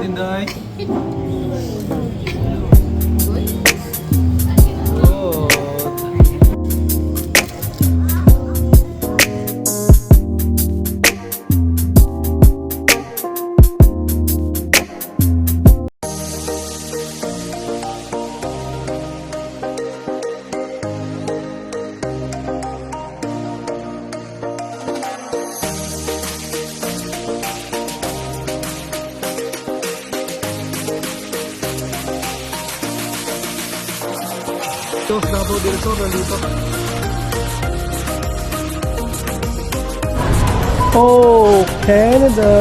Dinday. Davao del Sur nandito. Oh, Canada!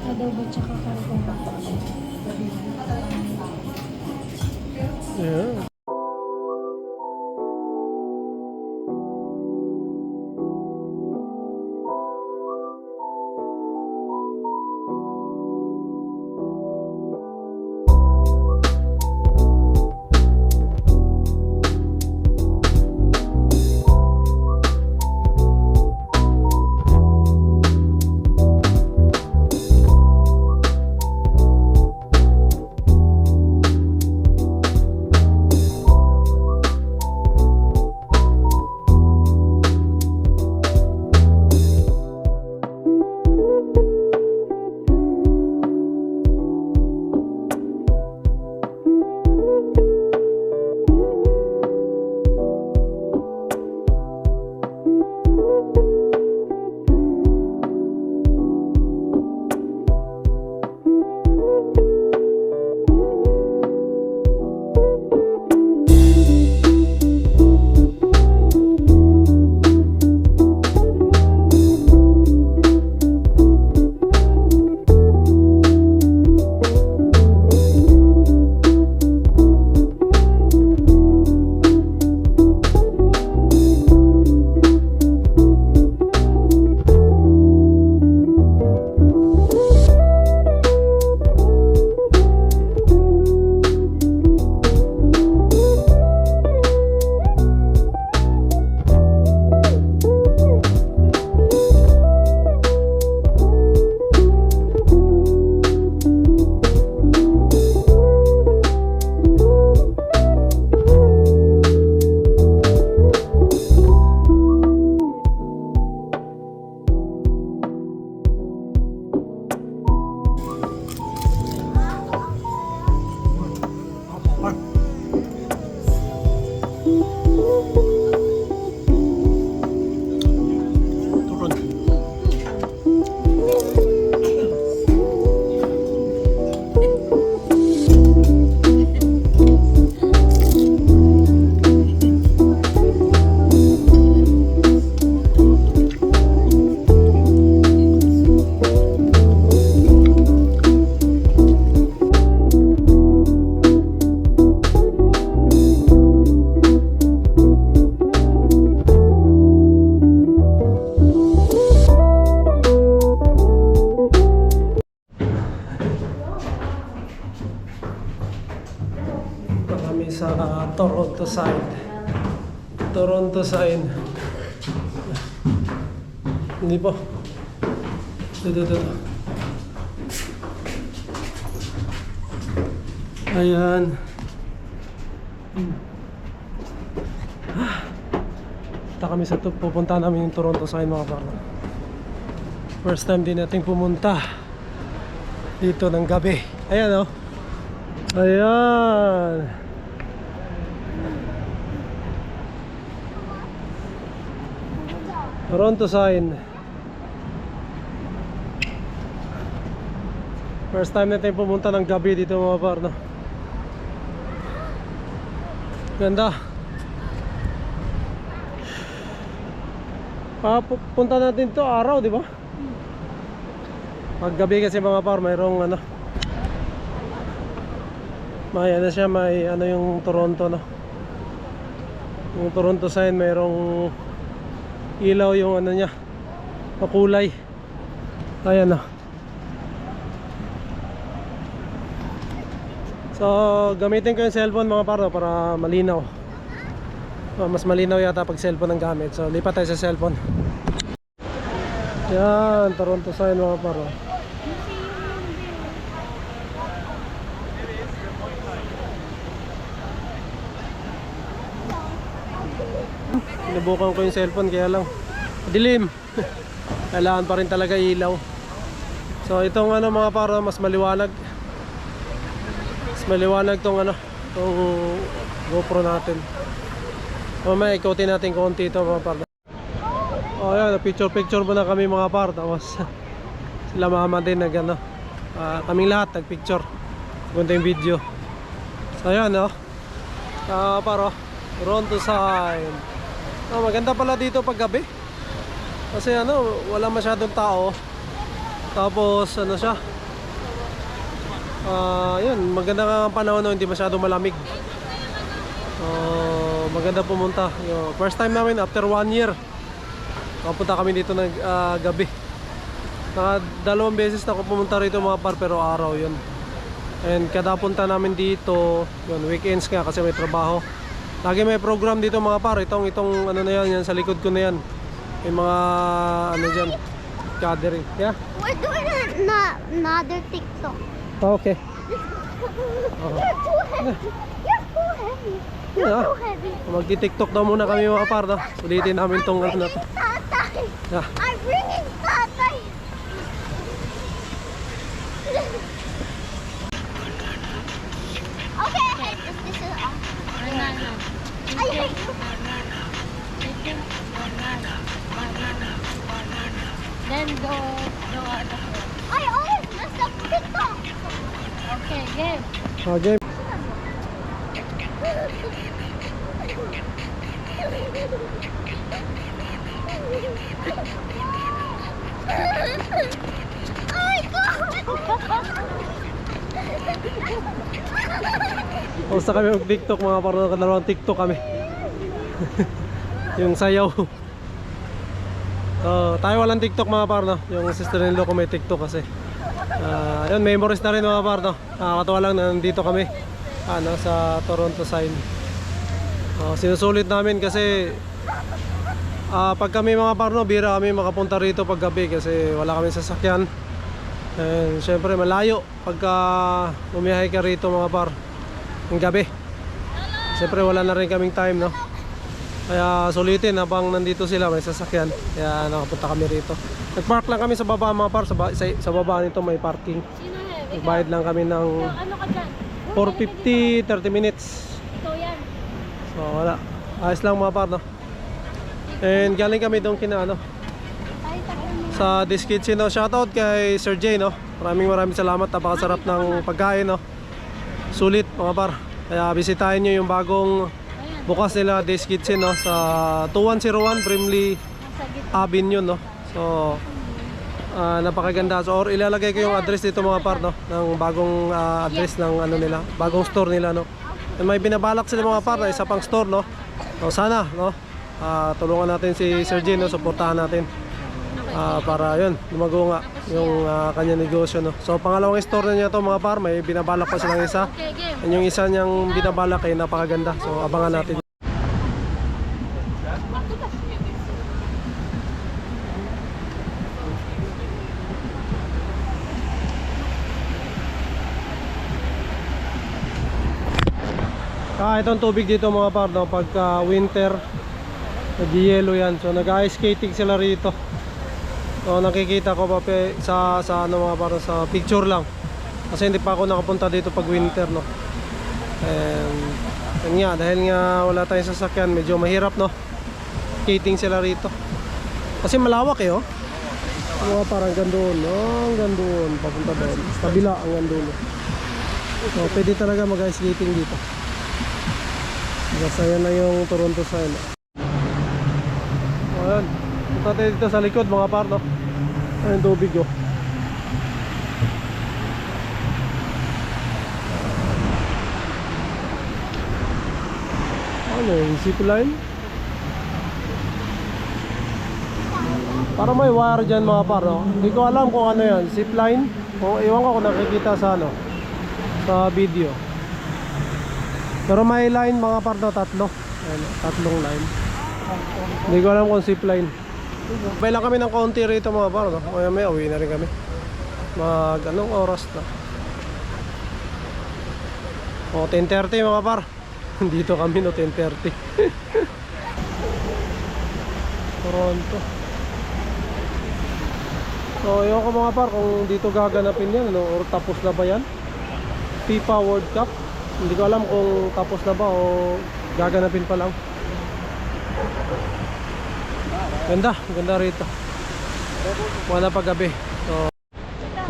Adobo tsaka carbonara. Yeah. Sa Toronto side. Toronto side. Hindi po. Dito. Ayan. Punta kami sa pupunta namin yung Toronto side, mga parang. First time din nating pumunta dito ng gabi. Ayan, oh. Ayan. Toronto sign. First time natin pumunta ng gabi dito, mga parno. Ganda. Punta natin to araw, di ba? Pag gabi kasi, mga par, mayroong ano, may ano siya, may ano yung Toronto, no? Yung Toronto sign, mayroong ilaw yung ano niya, makulay. Ayan, oh. So gamitin ko yung cellphone mga par, no, para malinaw. Mas malinaw yata pag cellphone ang gamit. So lipat tayo sa cellphone. Yan, Toronto sign mga par, no. Sinubukan ko yung cellphone kaya lang dilim. Kailangan pa rin talaga ilaw. So itong ano mga par, mas maliwanag. Mas maliwanag tong ano, tong GoPro natin. Mamaya ikotin natin konti ito mga par. Oh yan, picture muna kami mga par. Tapos sila mama din nag ano, kaming lahat nagpicture. Ganda yung video. So yan oh, par, Toronto sign. Maganda pala dito pag gabi. Kasi ano, wala masyadong tao. Tapos ano siya, yun, maganda nga ang panahon, no? Hindi masyadong malamig. Maganda pumunta. First time namin after 1 year. Kapunta kami dito ng gabi. Dalawang beses na ako pumunta rito mga par, pero araw yun. And kada punta namin dito, yun, weekends nga kasi may trabaho. Lagi may program dito mga par. Itong ano na yan sa likod ko na yan. May mga ano dyan, gathering. Yeah? We're doing another TikTok. Okay. You're too heavy. You're too heavy. You're Yeah. too heavy. Magti-TikTok daw muna kami mga par, no? Ulitin namin tong ano na to. Tatay. Yeah. I'm bringing tatay. Okay, I hate this is I hate you. Then go I always mess up TikTok. okay, game. Okay. Ay, go! Basta kami mag-TikTok mga par, dalawang TikTok kami. Yung sayaw. Tayo walang TikTok mga par, no? Yung sister-in-law ko may TikTok kasi. Yun, memories na rin mga par, no? Nakakatawa lang na nandito kami sa Toronto sign. Sinusulit namin kasi pag kami mga par, no, bira kami makapunta rito pag gabi kasi wala kami sasakyan. And syempre malayo pagka bumiyahe ka rito mga par ng gabi. Syempre wala na rin kaming time, no? Kaya sulitin habang nandito sila may sasakyan. Kaya nakapunta kami rito. Nagpark lang kami sa baba mga par. Sa baba nito may parking. Sino heavy? Nagbayad lang kami ng Ano ka dyan? 450, 30 minutes. Ikaw yan. So wala, ayos lang mga par, no? And galing kami doon kina ano, sa This Kitchen, no? Shoutout kay Sir Jay, no? Maraming salamat. Napakasarap ng pagkain, no? Sulit mga par. Kaya bisitahin nyo yung bagong bukas nila, This Kitchen, no? Sa 2101 Brimley Nasa gitna. Avenue, no? So napakaganda. So or ilalagay ko yung address dito mga par, no? Ng bagong address ng ano nila, bagong store nila, no? And may binabalak sila mga par na isa pang store, no? So sana, no? Tulungan natin si Sir Jay, no? Suportahan natin. Para yun, lumago nga yung kanya negosyo, no? So pangalawang store na niya to mga par, may binabalak pa silang isa. Okay, game. And yung isa niyang binabalak ay napakaganda. So abangan natin. Itong tubig dito mga par, no? Pagka winter nag-yellow yan. So nag-ice skating sila rito. So nakikita ko pa sa ano mga par, sa picture lang. Kasi hindi pa ako nakapunta dito pag winter, no. And yun nga, dahil nga wala tayong sasakyan, medyo mahirap, no. Skating sila rito. Kasi malawak oh. Mga parang gandoon, no? Hanggang doon, papunta doon. Kabila hanggang doon. So pwede talaga mag-ice skating dito. Basta yan na yung Toronto sign. Ayan, punta tayo dito sa likod mga par, no? Ayan, tubig oh. Ano yung zip line? Parang may wire dyan mga par, no? Hindi ko alam kung ano yan, zip line. O iwan ko kung nakikita sa ano, sa video. Pero may line mga par na tatlo. Ayan, tatlong line. Hindi ko alam kung zip line. Bay lang kami ng konti rito mga par, no? Kaya may uwi na rin kami. Mag anong oras na? O 10:30 mga par. Dito kami no 10:30. Toronto. So yun ko mga par kung dito gaganapin yan no? Or tapos na ba yan? FIFA World Cup. Hindi ko alam kung tapos na ba o gaganapin pa lang. Ganda, ganda rito. Wala pa gabi.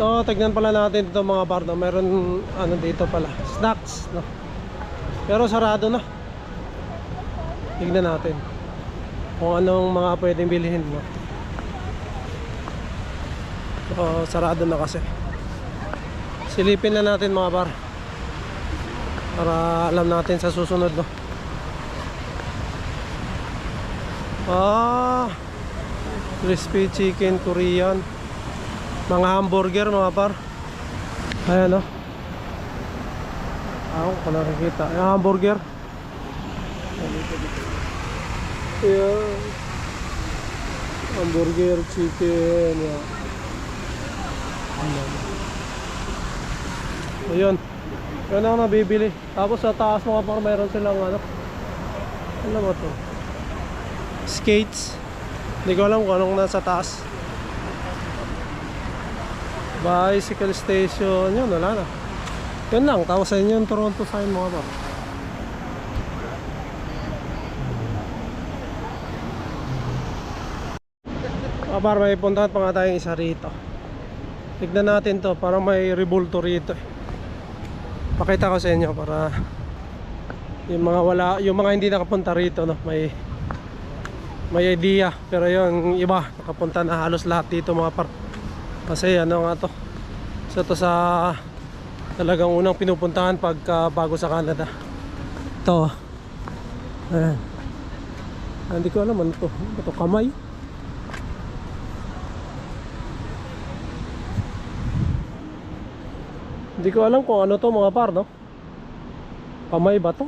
So tignan pala natin ito mga par, no? Meron ano dito pala, snacks, no? Pero sarado na. Tignan natin kung anong mga pwedeng bilhin, no? So sarado na kasi. Silipin na natin mga par para alam natin sa susunod, no? Crispy chicken Korean. Mga hamburger mga par. Ayan o. Ako kung nakikita. Ayan hamburger. Ayan. Hamburger, chicken. Ayan. Ayan. Ayan ang nabibili. Tapos sa taas mga par mayroon silang ano. Ano ba ito? Skates. Hindi ko alam kung anong nasa taas. Bicycle station. Yun, wala na. Yun lang, tapos sa inyo yung Toronto sign mga par. Mga par, may puntahan pa nga tayong isa rito. Tignan natin to, parang may rebulto rito. Pakita ko sa inyo para yung mga wala, yung mga hindi nakapunta rito, no, may idea. Pero yung iba nakapunta na halos lahat dito mga par. Kasi ano nga to, so to sa talagang unang pinupuntahan pagka bago sa Canada. Ito. Ayan. Hindi ko alam ano to. Ito kamay. Hindi ko alam kung ano to mga par, no? Kamay ba to?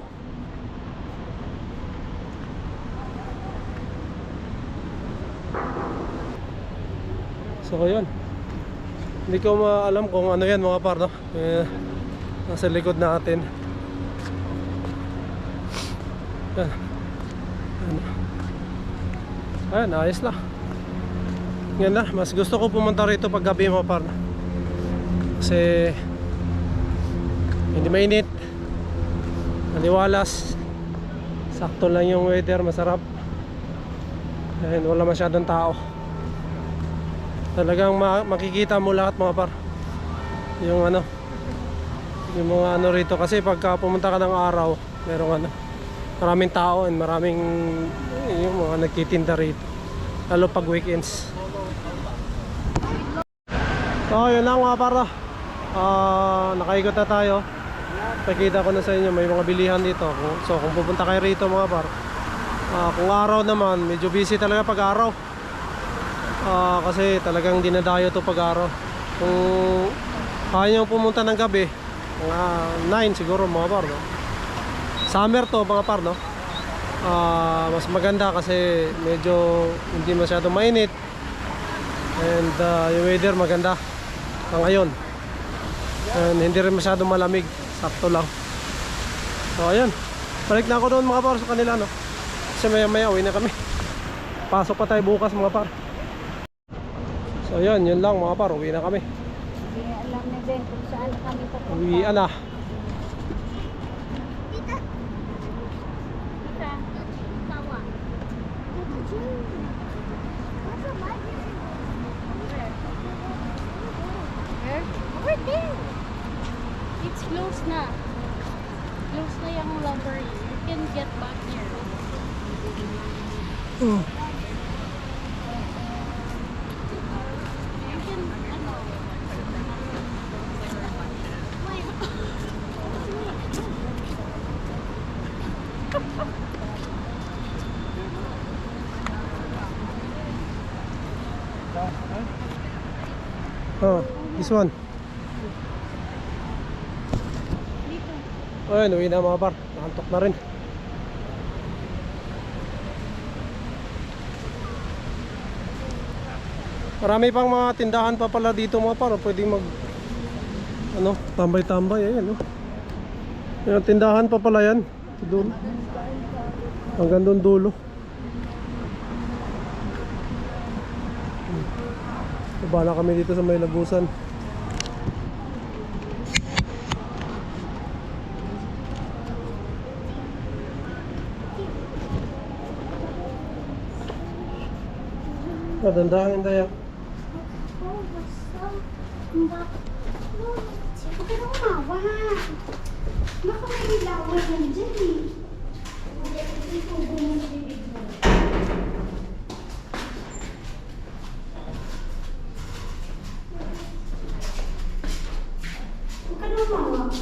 So yun. Hindi ko maalam kung ano yan mga par, no? Nasa likod natin. Yan. Ayan, ayos na. Yan na, mas gusto ko pumunta rito pag gabi mga par, no? Kasi hindi mainit, maliwalas, sakto lang yung weather, masarap. And wala masyadong tao. Talagang makikita mo lahat mga par. Yung ano, yung mga ano rito. Kasi pagka pumunta ka ng araw, merong ano, maraming tao and maraming yung mga nagtitinda rito, lalo pag weekends. So yun lang mga par, nakaikot na tayo. Pakita ko na sa inyo may mga bilihan dito. So kung pupunta kayo rito mga par, kung araw naman medyo busy talaga pag araw. Kasi talagang dinadayo to pag araw. Kung kaya nyo pumunta ng gabi, mga 9 siguro mga par, no? Summer to mga par, no? Mas maganda kasi medyo hindi masyadong mainit. And yung weather maganda ngayon. And hindi rin masyadong malamig. Sakto lang. So ayun, balik na ako doon mga par sa kanila, no? Kasi maya maya uwi na kami. Pasok pa tayo bukas mga par. So ayun, yun lang mga par, uwi na kami. Hindi alam ni Ben kung saan kami pupunta. Uwian na. Tita. Tawa. Where? Over there. It's closed na. Closed na yung library. You can get back here. You can, ano. Oh, this one. Dito. Ayun, uwi na mga par. Nakantok na rin. Marami pang mga tindahan pa pala dito mga par. Pwedeng mag tambay-tambay. Ayan, yung tindahan pa pala yan. Doon. Hanggang doon dulo. Bala kami dito sa may lagusan. Dandahan tayo. Huwag ka na umawa. Baka may ilawan yan dyan eh. Itubo mo sa bibig mo. Huwag ka na umawa.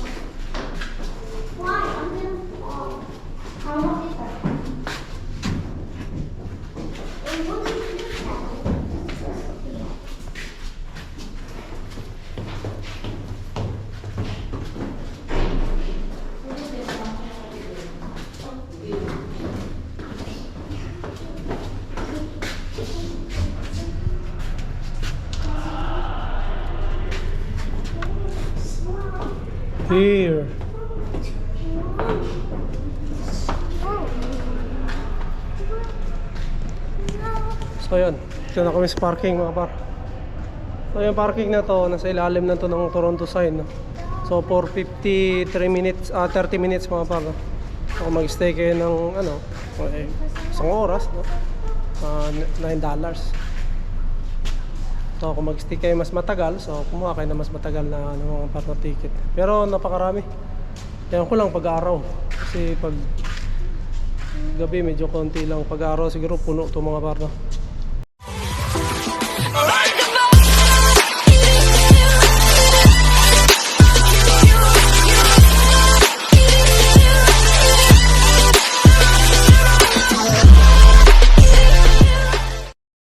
Why? Ang ganun. Hawak kita. Eh, huwag ka na kita. Here. So yun, dito na kami sa parking mga par. So yung parking na to, nasa ilalim na to ng Toronto sign, no? So for 30 minutes mga par, no? So kung mag-stay kayo ng isang oras, no? $9. So kung mag-stay kayo mas matagal, so kumuha kayo na mas matagal na mga par na ticket. Pero napakarami. Yan ko lang pag-araw. Kasi pag gabi medyo konti lang, pag-araw siguro puno to mga par, no?